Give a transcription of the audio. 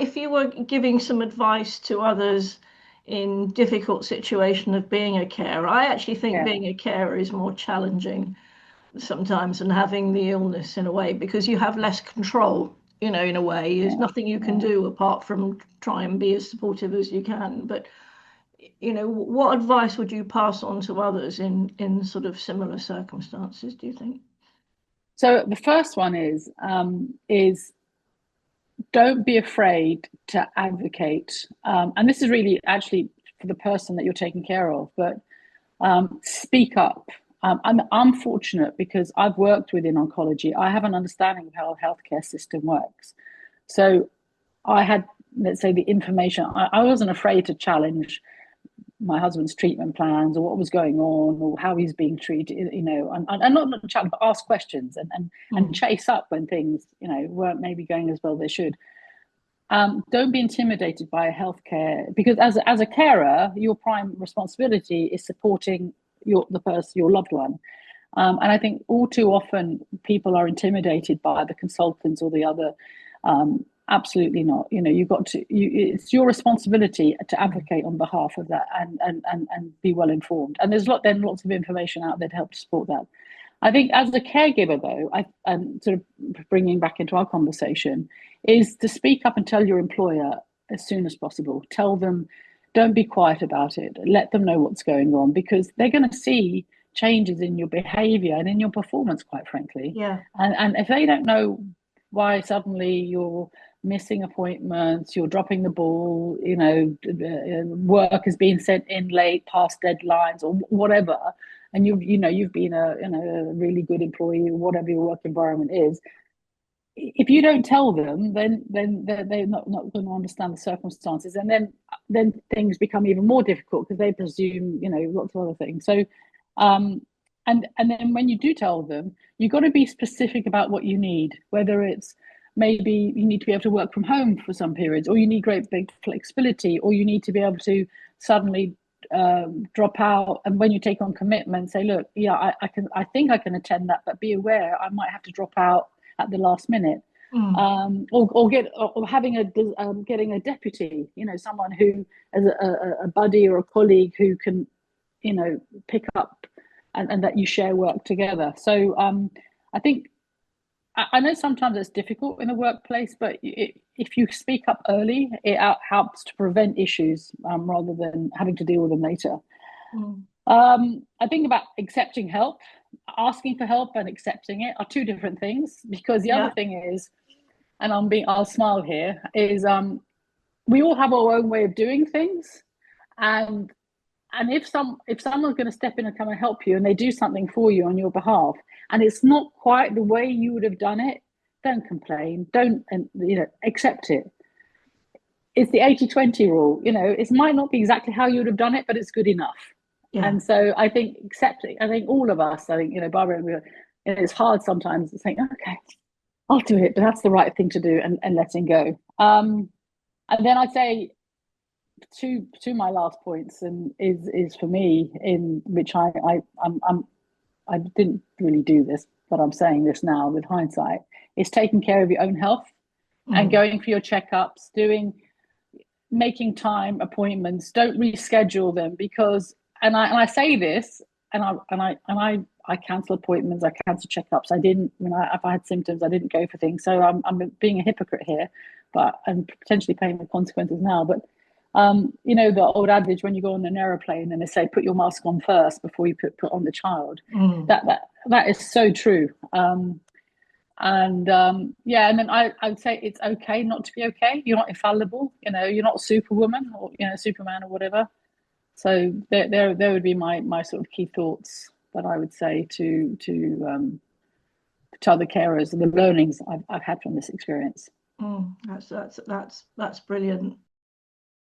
if you were giving some advice to others in difficult situation of being a carer, I actually think Yeah, being a carer is more challenging sometimes than having the illness in a way because you have less control, in a way. There's yeah, nothing you can yeah. do apart from try and be as supportive as you can. But, what advice would you pass on to others in sort of similar circumstances, do you think? So the first one is don't be afraid to advocate. And this is really actually for the person that you're taking care of, but speak up. I'm fortunate because I've worked within oncology. I have an understanding of how a healthcare system works. So I had, let's say, the information. I wasn't afraid to challenge my husband's treatment plans or what was going on or how he's being treated, and not challenge, but ask questions and Mm. chase up when things, weren't maybe going as well as they should. Don't be intimidated by a healthcare because as a carer, your prime responsibility is supporting the person, your loved one. And I think all too often people are intimidated by the consultants or the other. Absolutely not. You've got to. It's your responsibility to Mm. advocate on behalf of that and be well informed. And there's lots of information out there to help support that. I think as a caregiver, though, I'm sort of bringing back into our conversation, is to speak up and tell your employer as soon as possible. Tell them, don't be quiet about it. Let them know what's going on because they're going to see changes in your behavior and in your performance, quite frankly. Yeah. And if they don't know why suddenly you're missing appointments, you're dropping the ball, work is being sent in late, past deadlines, or whatever, and you've been a really good employee, whatever your work environment is. If you don't tell them, then they're not going to understand the circumstances, and then things become even more difficult because they presume lots of other things. So, um, and then when you do tell them, you've got to be specific about what you need, whether it's maybe you need to be able to work from home for some periods, or you need great big flexibility, or you need to be able to suddenly drop out. And when you take on commitment, say, look, yeah, I think I can attend that, but be aware I might have to drop out at the last minute. Mm. Or having getting a deputy, someone who as a buddy or a colleague who can, pick up and that you share work together. So I think I know sometimes it's difficult in the workplace, but if you speak up early, it helps to prevent issues rather than having to deal with them later. Mm. I think about accepting help, asking for help and accepting it are two different things because the other Yeah. thing is, and I'll smile here, is we all have our own way of doing things. And if someone's going to step in and come and help you and they do something for you on your behalf and it's not quite the way you would have done it, don't complain. Don't and accept it. It's the 80-20 rule. It might not be exactly how you would have done it, but it's good enough. Yeah. And so I think accepting, I think all of us, I think, Barbara, it's hard sometimes to think, okay, I'll do it, but that's the right thing to do and letting go. And then I'd say to my last points and is for me in which I didn't really do this, but I'm saying this now with hindsight, is taking care of your own health and Mm. going for your checkups, making time appointments. Don't reschedule them because, and I say this, and I cancel appointments, I cancel checkups. I didn't if I had symptoms, I didn't go for things. So I'm being a hypocrite here, but I'm potentially paying the consequences now. But the old adage when you go on an aeroplane and they say put your mask on first before you put on the child. Mm. That is so true. And yeah, and then I would say it's okay not to be okay. You're not infallible. You're not Superwoman or Superman or whatever. So there would be my sort of key thoughts that I would say to other carers and the learnings I've had from this experience. Mm. That's brilliant.